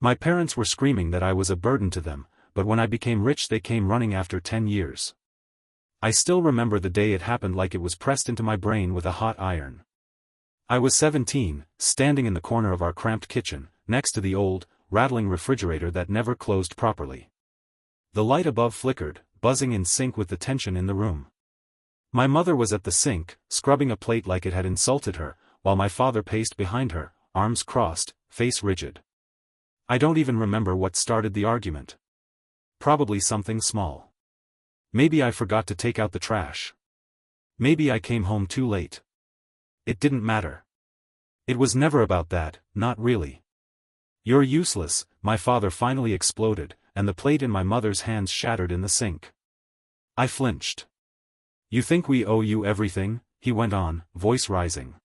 My parents were screaming that I was a burden to them, but when I became rich they came running after 10 years. I still remember the day it happened like it was pressed into my brain with a hot iron. I was 17, standing in the corner of our cramped kitchen, next to the old, rattling refrigerator that never closed properly. The light above flickered, buzzing in sync with the tension in the room. My mother was at the sink, scrubbing a plate like it had insulted her, while my father paced behind her, arms crossed, face rigid. I don't even remember what started the argument. Probably something small. Maybe I forgot to take out the trash. Maybe I came home too late. It didn't matter. It was never about that, not really. "You're useless," my father finally exploded, and the plate in my mother's hands shattered in the sink. I flinched. "You think we owe you everything?" he went on, voice rising.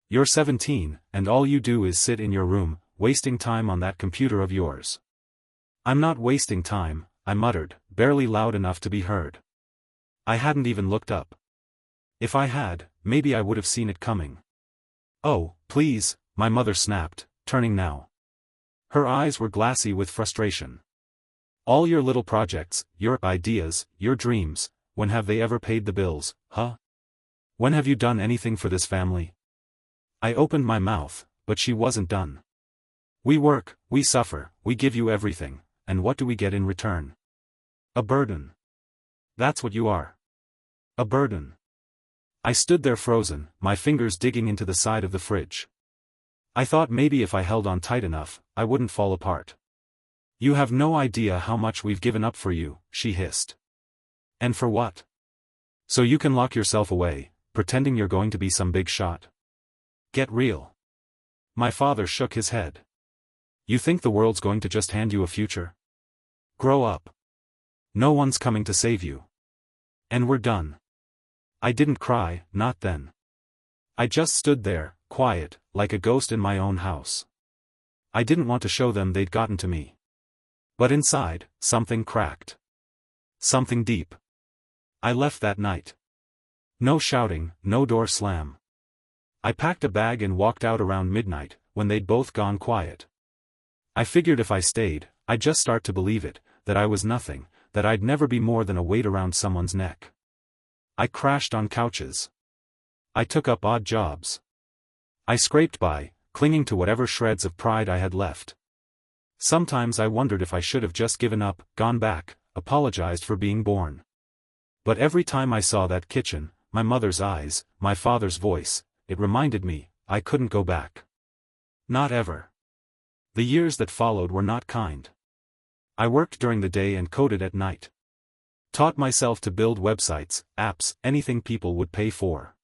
"You're 17, and all you do is sit in your room, wasting time on that computer of yours." "I'm not wasting time," I muttered, barely loud enough to be heard. I hadn't even looked up. If I had, maybe I would have seen it coming. "Oh, please," my mother snapped, turning now. Her eyes were glassy with frustration. "All your little projects, your ideas, your dreams, when have they ever paid the bills, huh? When have you done anything for this family?" I opened my mouth, but she wasn't done. "We work, we suffer, we give you everything, and what do we get in return? A burden. That's what you are. A burden." I stood there frozen, my fingers digging into the side of the fridge. I thought maybe if I held on tight enough, I wouldn't fall apart. "You have no idea how much we've given up for you," she hissed. "And for what? So you can lock yourself away, pretending you're going to be some big shot? Get real." My father shook his head. "You think the world's going to just hand you a future? Grow up. No one's coming to save you. And we're done." I didn't cry, not then. I just stood there, quiet, like a ghost in my own house. I didn't want to show them they'd gotten to me. But inside, something cracked. Something deep. I left that night. No shouting, no door slam. I packed a bag and walked out around midnight, when they'd both gone quiet. I figured if I stayed, I'd just start to believe it, that I was nothing, that I'd never be more than a weight around someone's neck. I crashed on couches. I took up odd jobs. I scraped by, clinging to whatever shreds of pride I had left. Sometimes I wondered if I should have just given up, gone back, apologized for being born. But every time I saw that kitchen, my mother's eyes, my father's voice, it reminded me, I couldn't go back. Not ever. The years that followed were not kind. I worked during the day and coded at night. Taught myself to build websites, apps, anything people would pay for.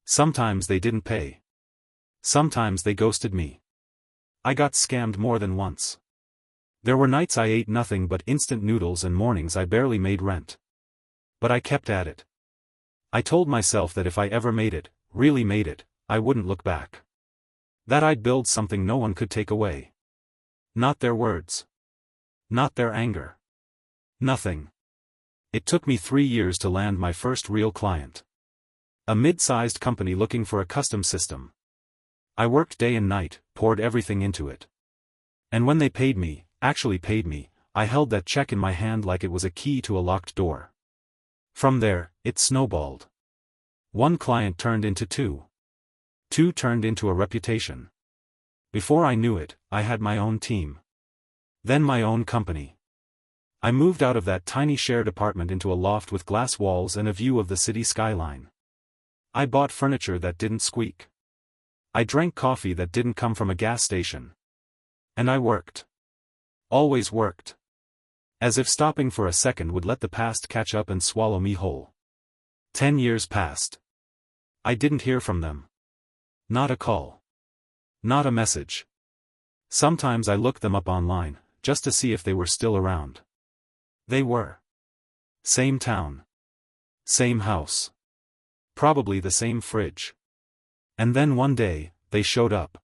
Sometimes they didn't pay. Sometimes they ghosted me. I got scammed more than once. There were nights I ate nothing but instant noodles and mornings I barely made rent. But I kept at it. I told myself that if I ever made it, really made it, I wouldn't look back. That I'd build something no one could take away. Not their words. Not their anger. Nothing. It took me 3 years to land my first real client. A mid-sized company looking for a custom system. I worked day and night, poured everything into it. And when they paid me, actually paid me, I held that check in my hand like it was a key to a locked door. From there, it snowballed. One client turned into two. Two turned into a reputation. Before I knew it, I had my own team. Then my own company. I moved out of that tiny shared apartment into a loft with glass walls and a view of the city skyline. I bought furniture that didn't squeak. I drank coffee that didn't come from a gas station. And I worked. Always worked. As if stopping for a second would let the past catch up and swallow me whole. 10 years passed. I didn't hear from them. Not a call. Not a message. Sometimes I looked them up online, just to see if they were still around. They were. Same town. Same house. Probably the same fridge. And then one day, they showed up.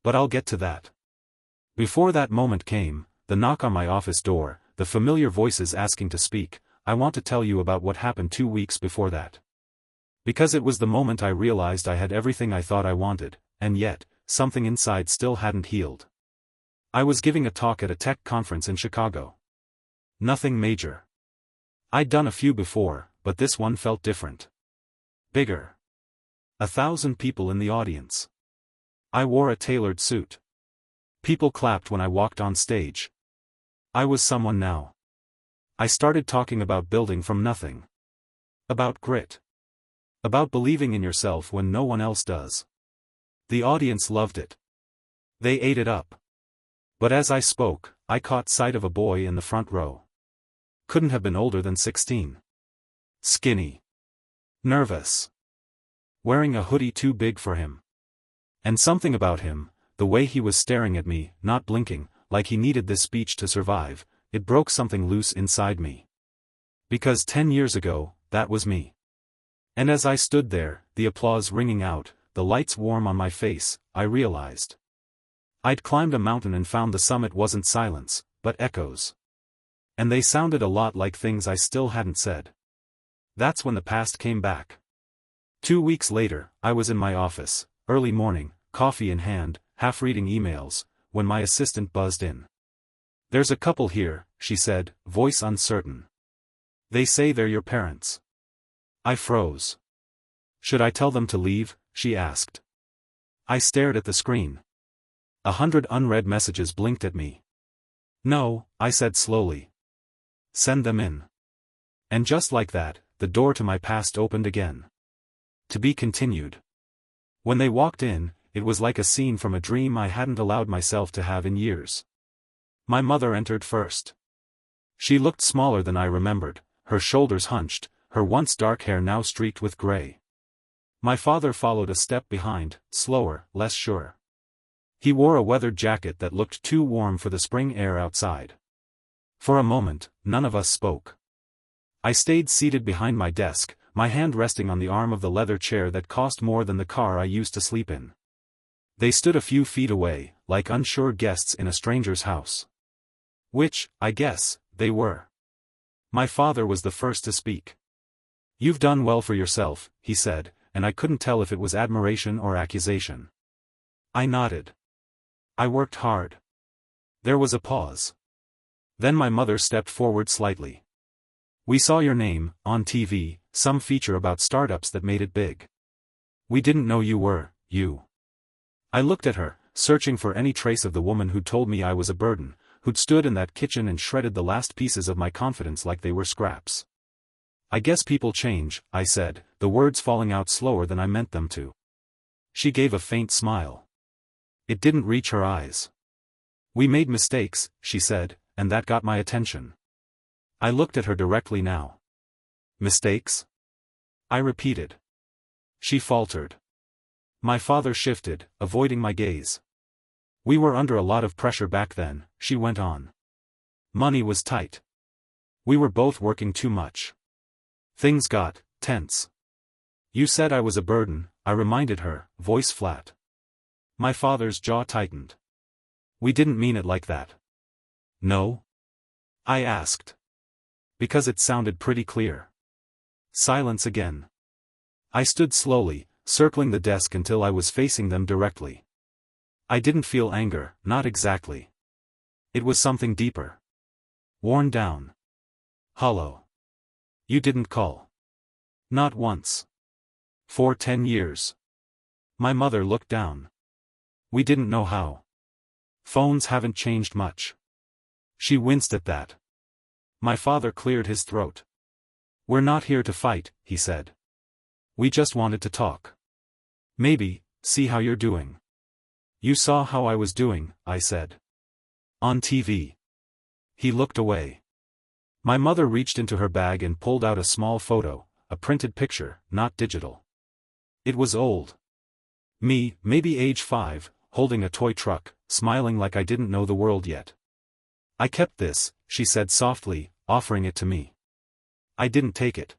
But I'll get to that. Before that moment came, the knock on my office door, the familiar voices asking to speak, I want to tell you about what happened 2 weeks before that. Because it was the moment I realized I had everything I thought I wanted, and yet, something inside still hadn't healed. I was giving a talk at a tech conference in Chicago. Nothing major. I'd done a few before, but this one felt different. Bigger. 1,000 people in the audience. I wore a tailored suit. People clapped when I walked on stage. I was someone now. I started talking about building from nothing. About grit. About believing in yourself when no one else does. The audience loved it. They ate it up. But as I spoke, I caught sight of a boy in the front row. Couldn't have been older than 16. Skinny. Nervous. Wearing a hoodie too big for him. And something about him, the way he was staring at me, not blinking, like he needed this speech to survive, it broke something loose inside me. Because 10 years ago, that was me. And as I stood there, the applause ringing out, the lights warm on my face, I realized. I'd climbed a mountain and found the summit wasn't silence, but echoes. And they sounded a lot like things I still hadn't said. That's when the past came back. 2 weeks later, I was in my office, early morning, coffee in hand, half reading emails, when my assistant buzzed in. "There's a couple here," she said, voice uncertain. "They say they're your parents." I froze. "Should I tell them to leave?" she asked. I stared at the screen. 100 unread messages blinked at me. "No," I said slowly. "Send them in." And just like that, the door to my past opened again. To be continued. When they walked in, it was like a scene from a dream I hadn't allowed myself to have in years. My mother entered first. She looked smaller than I remembered, her shoulders hunched, her once dark hair now streaked with gray. My father followed a step behind, slower, less sure. He wore a weathered jacket that looked too warm for the spring air outside. For a moment, none of us spoke. I stayed seated behind my desk, my hand resting on the arm of the leather chair that cost more than the car I used to sleep in. They stood a few feet away, like unsure guests in a stranger's house. Which, I guess, they were. My father was the first to speak. "You've done well for yourself," he said, and I couldn't tell if it was admiration or accusation. I nodded. "I worked hard." There was a pause. Then my mother stepped forward slightly. "We saw your name, on TV, some feature about startups that made it big. We didn't know you were, you." I looked at her, searching for any trace of the woman who'd told me I was a burden, who'd stood in that kitchen and shredded the last pieces of my confidence like they were scraps. "I guess people change," I said, the words falling out slower than I meant them to. She gave a faint smile. It didn't reach her eyes. "We made mistakes," she said, and that got my attention. I looked at her directly now. "Mistakes?" I repeated. She faltered. My father shifted, avoiding my gaze. "We were under a lot of pressure back then," she went on. "Money was tight. We were both working too much. Things got tense. You said I was a burden," I reminded her, voice flat. My father's jaw tightened. "We didn't mean it like that." "No?" I asked. Because it sounded pretty clear. Silence again. I stood slowly, circling the desk until I was facing them directly. I didn't feel anger, not exactly. It was something deeper. Worn down. Hollow. "You didn't call." "Not once." "For 10 years. My mother looked down. "We didn't know how. Phones haven't changed much." She winced at that. My father cleared his throat. "We're not here to fight," he said. "We just wanted to talk. Maybe, see how you're doing." "You saw how I was doing," I said. "On TV." He looked away. My mother reached into her bag and pulled out a small photo, a printed picture, not digital. It was old. Me, maybe age 5, holding a toy truck, smiling like I didn't know the world yet. "I kept this," she said softly, offering it to me. I didn't take it.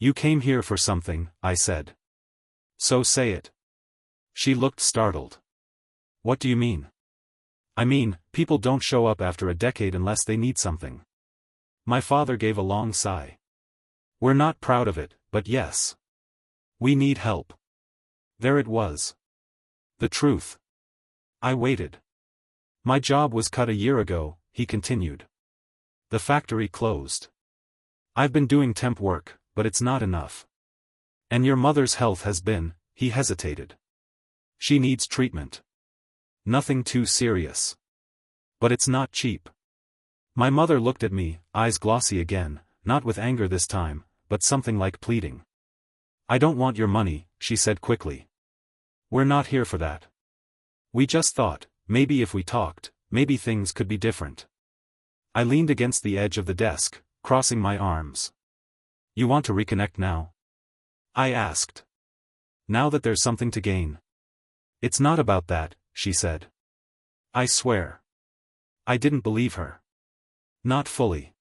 "You came here for something," I said. "So say it." She looked startled. "What do you mean?" "I mean, people don't show up after a decade unless they need something." My father gave a long sigh. "We're not proud of it, but yes. We need help." There it was. The truth. I waited. My job was cut a year ago, he continued. The factory closed. I've been doing temp work, but it's not enough. And your mother's health has been, he hesitated. She needs treatment. Nothing too serious. But it's not cheap. My mother looked at me, eyes glossy again, not with anger this time, but something like pleading. I don't want your money, she said quickly. We're not here for that. We just thought, maybe if we talked, maybe things could be different. I leaned against the edge of the desk, crossing my arms. You want to reconnect now? I asked. Now that there's something to gain. It's not about that, she said. I swear. I didn't believe her. Not fully.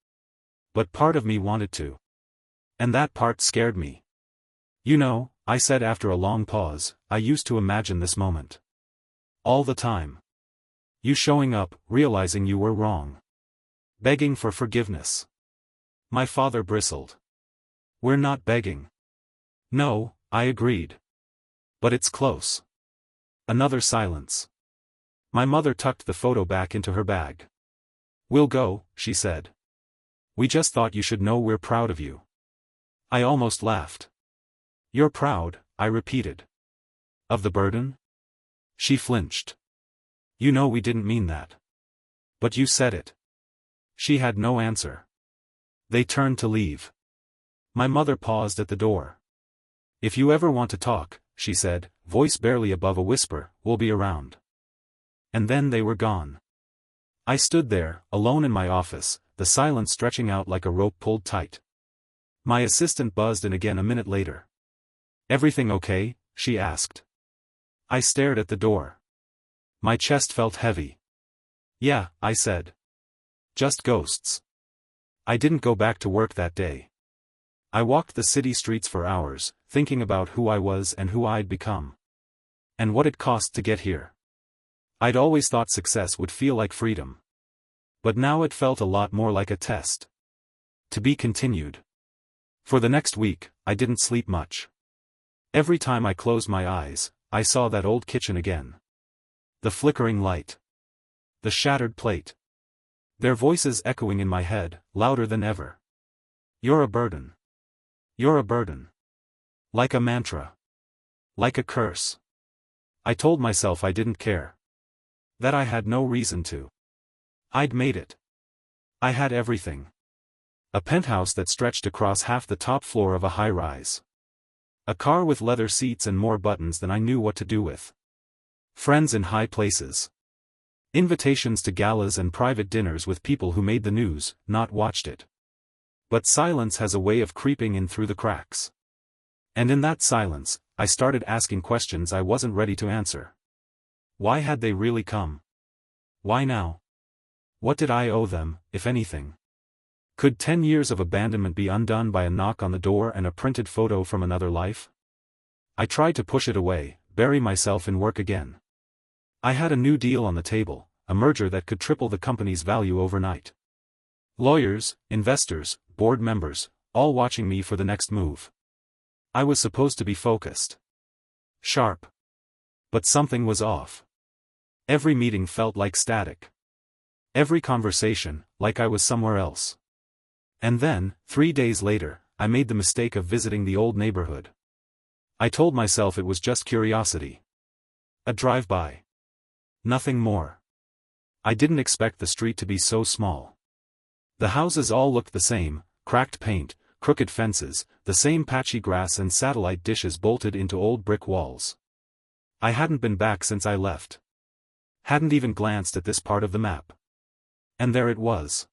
But part of me wanted to. And that part scared me. You know, I said after a long pause, I used to imagine this moment. All the time. You showing up, realizing you were wrong. Begging for forgiveness. My father bristled. We're not begging. No, I agreed. But it's close. Another silence. My mother tucked the photo back into her bag. We'll go, she said. We just thought you should know we're proud of you. I almost laughed. You're proud, I repeated. Of the burden? She flinched. You know we didn't mean that. But you said it. She had no answer. They turned to leave. My mother paused at the door. If you ever want to talk, she said, voice barely above a whisper, we'll be around. And then they were gone. I stood there, alone in my office, the silence stretching out like a rope pulled tight. My assistant buzzed in again a minute later. Everything okay? She asked. I stared at the door. My chest felt heavy. Yeah, I said. Just ghosts. I didn't go back to work that day. I walked the city streets for hours, thinking about who I was and who I'd become. And what it cost to get here. I'd always thought success would feel like freedom. But now it felt a lot more like a test. To be continued. For the next week, I didn't sleep much. Every time I closed my eyes, I saw that old kitchen again. The flickering light. The shattered plate. Their voices echoing in my head, louder than ever. You're a burden. You're a burden. Like a mantra. Like a curse. I told myself I didn't care. That I had no reason to. I'd made it. I had everything. A penthouse that stretched across half the top floor of a high-rise. A car with leather seats and more buttons than I knew what to do with. Friends in high places. Invitations to galas and private dinners with people who made the news, not watched it. But silence has a way of creeping in through the cracks. And in that silence, I started asking questions I wasn't ready to answer. Why had they really come? Why now? What did I owe them, if anything? Could 10 years of abandonment be undone by a knock on the door and a printed photo from another life? I tried to push it away, bury myself in work again. I had a new deal on the table, a merger that could triple the company's value overnight. Lawyers, investors, board members, all watching me for the next move. I was supposed to be focused. Sharp. But something was off. Every meeting felt like static. Every conversation, like I was somewhere else. And then, 3 days later, I made the mistake of visiting the old neighborhood. I told myself it was just curiosity. A drive-by. Nothing more. I didn't expect the street to be so small. The houses all looked the same, cracked paint, crooked fences, the same patchy grass and satellite dishes bolted into old brick walls. I hadn't been back since I left. Hadn't even glanced at this part of the map. And there it was.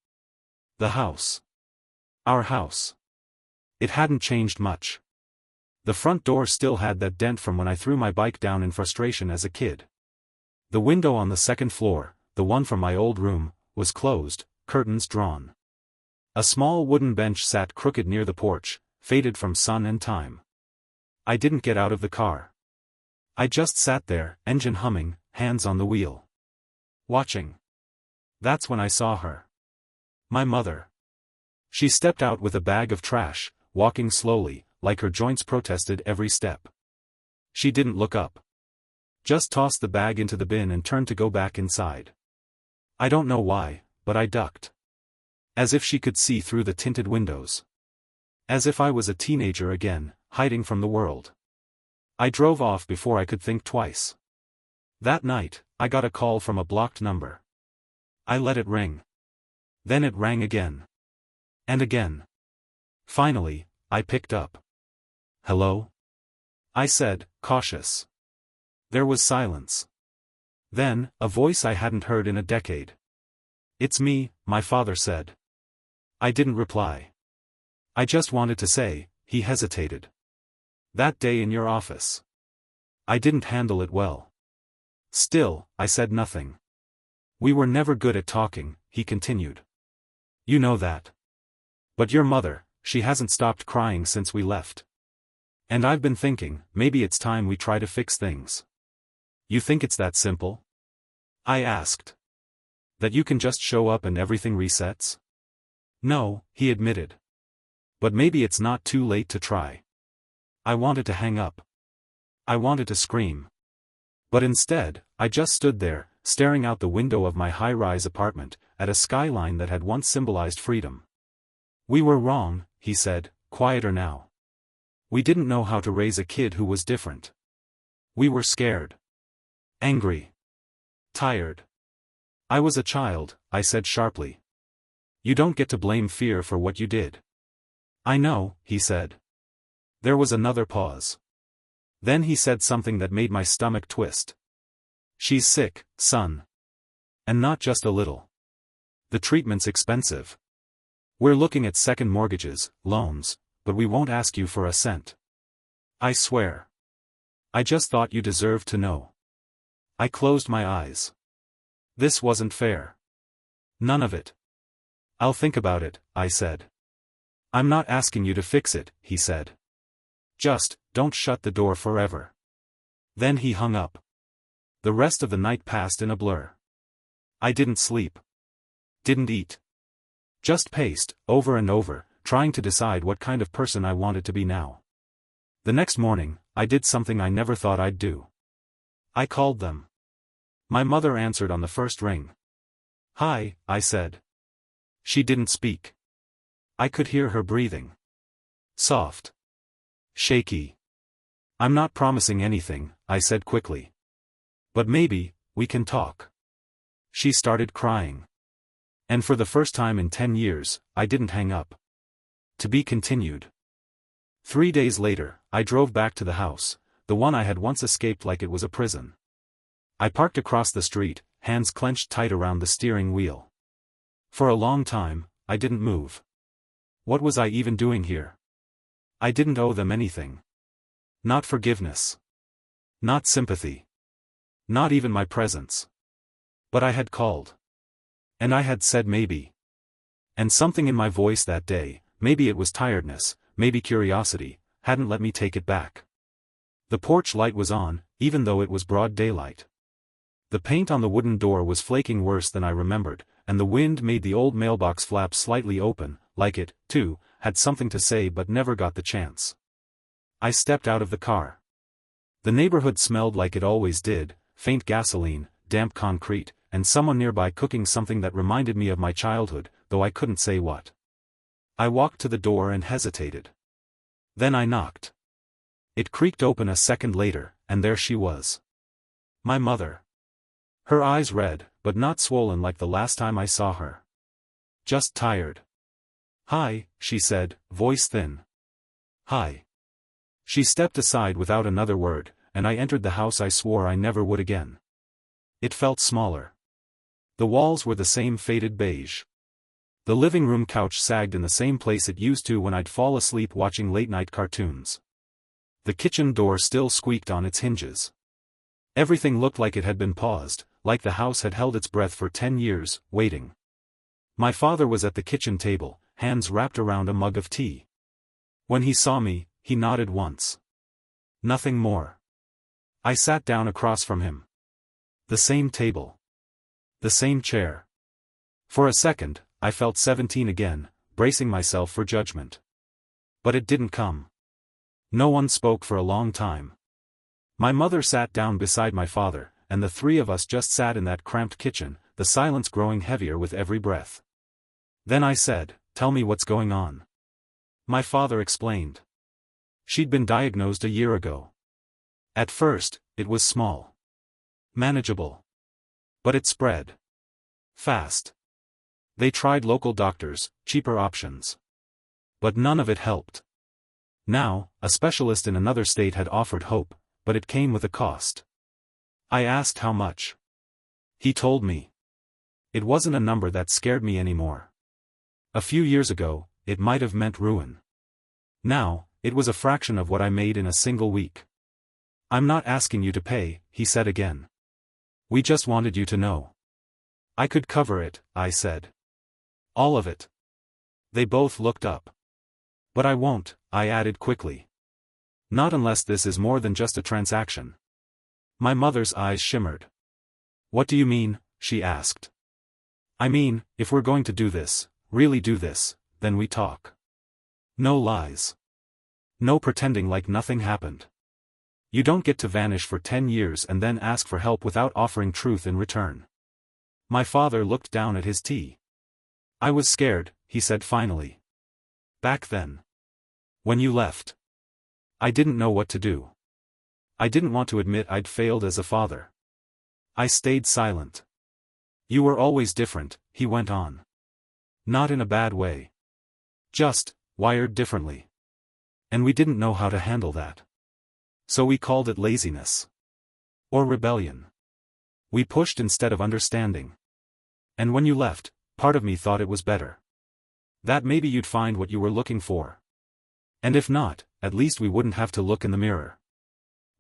The house. Our house. It hadn't changed much. The front door still had that dent from when I threw my bike down in frustration as a kid. The window on the second floor, the one from my old room, was closed, curtains drawn. A small wooden bench sat crooked near the porch, faded from sun and time. I didn't get out of the car. I just sat there, engine humming, hands on the wheel. Watching. That's when I saw her. My mother. She stepped out with a bag of trash, walking slowly, like her joints protested every step. She didn't look up. Just tossed the bag into the bin and turned to go back inside. I don't know why, but I ducked. As if she could see through the tinted windows. As if I was a teenager again, hiding from the world. I drove off before I could think twice. That night, I got a call from a blocked number. I let it ring. Then it rang again. And again. Finally, I picked up. "Hello?" I said, cautious. There was silence. Then, a voice I hadn't heard in a decade. "It's me," my father said. I didn't reply. "I just wanted to say," he hesitated. "That day in your office. I didn't handle it well." Still, I said nothing. "We were never good at talking," he continued. "You know that. But your mother, she hasn't stopped crying since we left. And I've been thinking, maybe it's time we try to fix things." "You think it's that simple?" I asked. "That you can just show up and everything resets?" "No," he admitted. "But maybe it's not too late to try." I wanted to hang up. I wanted to scream. But instead, I just stood there, staring out the window of my high-rise apartment, at a skyline that had once symbolized freedom. "We were wrong," he said, quieter now. "We didn't know how to raise a kid who was different. We were scared. Angry. Tired. I was a child," I said sharply. "You don't get to blame fear for what you did." "I know," he said. There was another pause. Then he said something that made my stomach twist. "She's sick, son. And not just a little. The treatment's expensive. We're looking at second mortgages, loans, but we won't ask you for a cent. I swear. I just thought you deserved to know." I closed my eyes. This wasn't fair. None of it. "I'll think about it," I said. "I'm not asking you to fix it," he said. "Just, don't shut the door forever." Then he hung up. The rest of the night passed in a blur. I didn't sleep. Didn't eat. Just paced, over and over, trying to decide what kind of person I wanted to be now. The next morning, I did something I never thought I'd do. I called them. My mother answered on the first ring. "Hi," I said. She didn't speak. I could hear her breathing. Soft. Shaky. "I'm not promising anything," I said quickly. "But maybe, we can talk." She started crying. And for the first time in 10 years, I didn't hang up. To be continued. 3 days later, I drove back to the house, the one I had once escaped like it was a prison. I parked across the street, hands clenched tight around the steering wheel. For a long time, I didn't move. What was I even doing here? I didn't owe them anything. Not forgiveness. Not sympathy. Not even my presence. But I had called. And I had said maybe. And something in my voice that day, maybe it was tiredness, maybe curiosity, hadn't let me take it back. The porch light was on, even though it was broad daylight. The paint on the wooden door was flaking worse than I remembered, and the wind made the old mailbox flap slightly open, like it, too, had something to say but never got the chance. I stepped out of the car. The neighborhood smelled like it always did, faint gasoline, damp concrete, and someone nearby cooking something that reminded me of my childhood, though I couldn't say what. I walked to the door and hesitated. Then I knocked. It creaked open a second later, and there she was. My mother. Her eyes red, but not swollen like the last time I saw her. Just tired. "Hi," she said, voice thin. "Hi." She stepped aside without another word, and I entered the house I swore I never would again. It felt smaller. The walls were the same faded beige. The living room couch sagged in the same place it used to when I'd fall asleep watching late-night cartoons. The kitchen door still squeaked on its hinges. Everything looked like it had been paused, like the house had held its breath for 10 years, waiting. My father was at the kitchen table, hands wrapped around a mug of tea. When he saw me, he nodded once. Nothing more. I sat down across from him. The same table. The same chair. For a second, I felt 17 again, bracing myself for judgment. But it didn't come. No one spoke for a long time. My mother sat down beside my father, and the three of us just sat in that cramped kitchen, the silence growing heavier with every breath. Then I said, "Tell me what's going on." My father explained. She'd been diagnosed a year ago. At first, it was small. Manageable. But it spread. Fast. They tried local doctors, cheaper options. But none of it helped. Now, a specialist in another state had offered hope, but it came with a cost. I asked how much. He told me. It wasn't a number that scared me anymore. A few years ago, it might have meant ruin. Now, it was a fraction of what I made in a single week. "I'm not asking you to pay," he said again. "We just wanted you to know." "I could cover it," I said. "All of it." They both looked up. "But I won't," I added quickly. "Not unless this is more than just a transaction." My mother's eyes shimmered. "What do you mean?" she asked. "I mean, if we're going to do this, really do this, then we talk. No lies. No pretending like nothing happened. You don't get to vanish for 10 years and then ask for help without offering truth in return." My father looked down at his tea. "I was scared," he said finally. "Back then. When you left. I didn't know what to do. I didn't want to admit I'd failed as a father. I stayed silent." "You were always different," he went on. "Not in a bad way. Just, wired differently. And we didn't know how to handle that. So we called it laziness. Or rebellion. We pushed instead of understanding. And when you left, part of me thought it was better. That maybe you'd find what you were looking for. And if not, at least we wouldn't have to look in the mirror."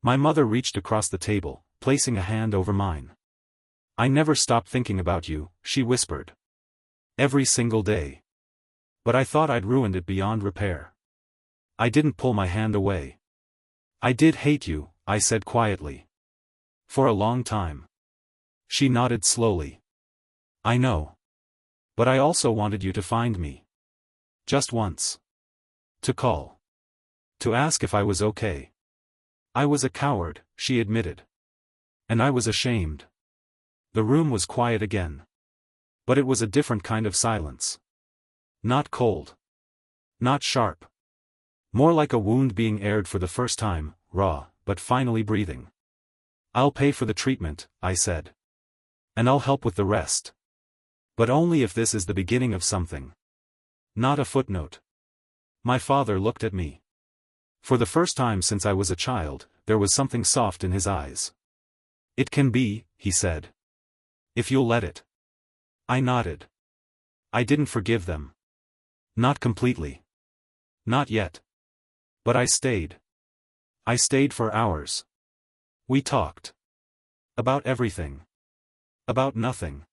My mother reached across the table, placing a hand over mine. "I never stopped thinking about you," she whispered. "Every single day. But I thought I'd ruined it beyond repair." I didn't pull my hand away. "I did hate you," I said quietly. "For a long time." She nodded slowly. "I know. But I also wanted you to find me. Just once. To call. To ask if I was okay. I was a coward," she admitted. "And I was ashamed." The room was quiet again. But it was a different kind of silence. Not cold. Not sharp. More like a wound being aired for the first time, raw, but finally breathing. "I'll pay for the treatment," I said. "And I'll help with the rest. But only if this is the beginning of something. Not a footnote." My father looked at me. For the first time since I was a child, there was something soft in his eyes. "It can be," he said. "If you'll let it." I nodded. I didn't forgive them. Not completely. Not yet. But I stayed. I stayed for hours. We talked. About everything. About nothing.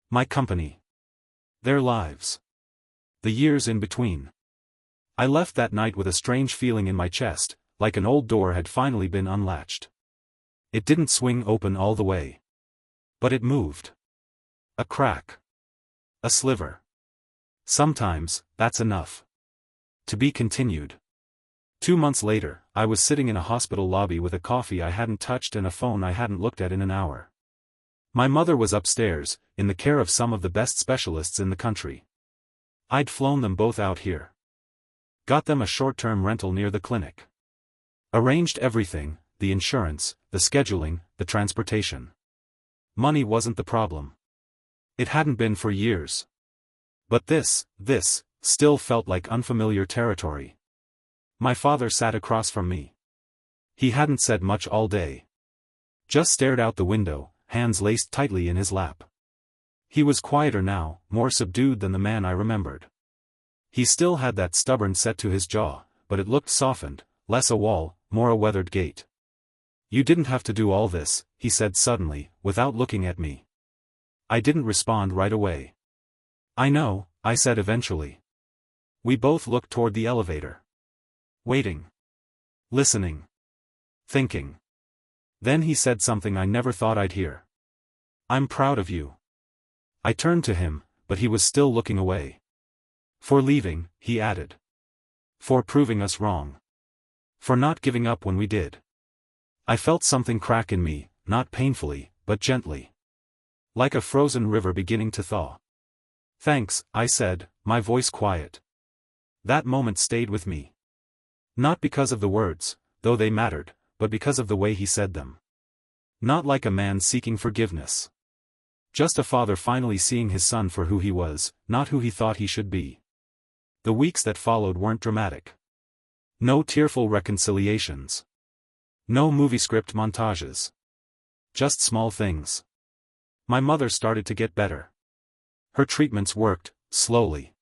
My company. Their lives. The years in between. I left that night with a strange feeling in my chest, like an old door had finally been unlatched. It didn't swing open all the way. But it moved. A crack. A sliver. Sometimes, that's enough. To be continued. 2 months later, I was sitting in a hospital lobby with a coffee I hadn't touched and a phone I hadn't looked at in an hour. My mother was upstairs, in the care of some of the best specialists in the country. I'd flown them both out here. Got them a short-term rental near the clinic. Arranged everything, the insurance, the scheduling, the transportation. Money wasn't the problem. It hadn't been for years. But this, still felt like unfamiliar territory. My father sat across from me. He hadn't said much all day. Just stared out the window, hands laced tightly in his lap. He was quieter now, more subdued than the man I remembered. He still had that stubborn set to his jaw, but it looked softened, less a wall, more a weathered gate. "You didn't have to do all this," he said suddenly, without looking at me. I didn't respond right away. "I know," I said eventually. We both looked toward the elevator. Waiting. Listening. Thinking. Then he said something I never thought I'd hear. "I'm proud of you." I turned to him, but he was still looking away. "For leaving," he added. "For proving us wrong. For not giving up when we did." I felt something crack in me, not painfully, but gently. Like a frozen river beginning to thaw. Thanks, I said, my voice quiet. That moment stayed with me. Not because of the words, though they mattered, but because of the way he said them. Not like a man seeking forgiveness. Just a father finally seeing his son for who he was, not who he thought he should be. The weeks that followed weren't dramatic. No tearful reconciliations. No movie script montages. Just small things. My mother started to get better. Her treatments worked, slowly.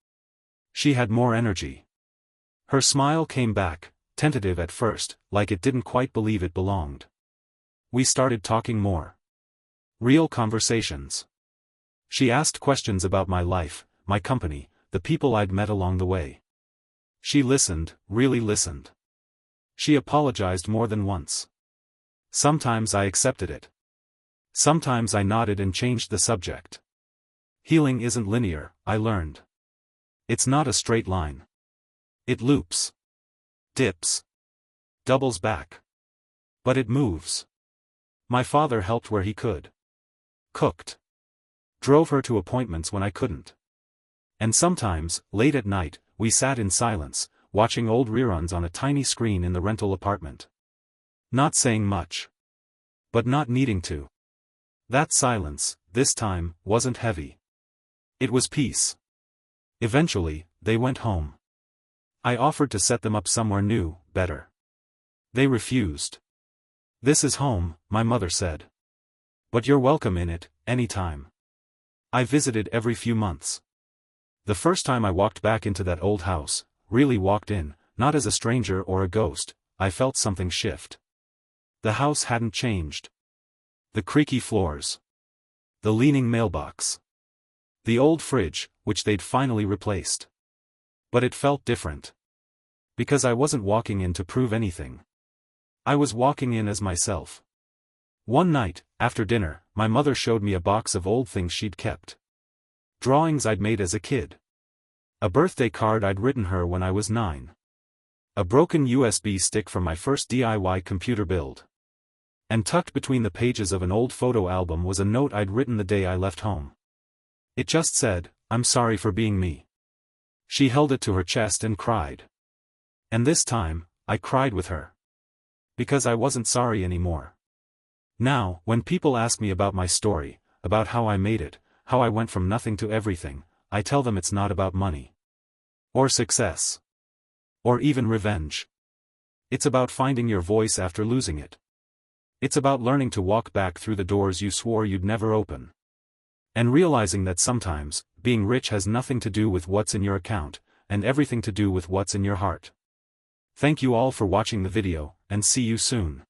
She had more energy. Her smile came back, tentative at first, like it didn't quite believe it belonged. We started talking more. Real conversations. She asked questions about my life, my company, the people I'd met along the way. She listened, really listened. She apologized more than once. Sometimes I accepted it. Sometimes I nodded and changed the subject. Healing isn't linear, I learned. It's not a straight line. It loops. Dips. Doubles back. But it moves. My father helped where he could. Cooked. Drove her to appointments when I couldn't. And sometimes, late at night, we sat in silence, watching old reruns on a tiny screen in the rental apartment. Not saying much. But not needing to. That silence, this time, wasn't heavy. It was peace. Eventually, they went home. I offered to set them up somewhere new, better. They refused. This is home, my mother said. But you're welcome in it, anytime. I visited every few months. The first time I walked back into that old house, really walked in, not as a stranger or a ghost, I felt something shift. The house hadn't changed. The creaky floors. The leaning mailbox. The old fridge, which they'd finally replaced. But it felt different. Because I wasn't walking in to prove anything. I was walking in as myself. One night, after dinner, my mother showed me a box of old things she'd kept. Drawings I'd made as a kid. A birthday card I'd written her when I was 9. A broken USB stick from my first DIY computer build. And tucked between the pages of an old photo album was a note I'd written the day I left home. It just said, "I'm sorry for being me." She held it to her chest and cried. And this time, I cried with her. Because I wasn't sorry anymore. Now, when people ask me about my story, about how I made it, how I went from nothing to everything, I tell them it's not about money. Or success. Or even revenge. It's about finding your voice after losing it. It's about learning to walk back through the doors you swore you'd never open. And realizing that sometimes, being rich has nothing to do with what's in your account, and everything to do with what's in your heart. Thank you all for watching the video, and see you soon.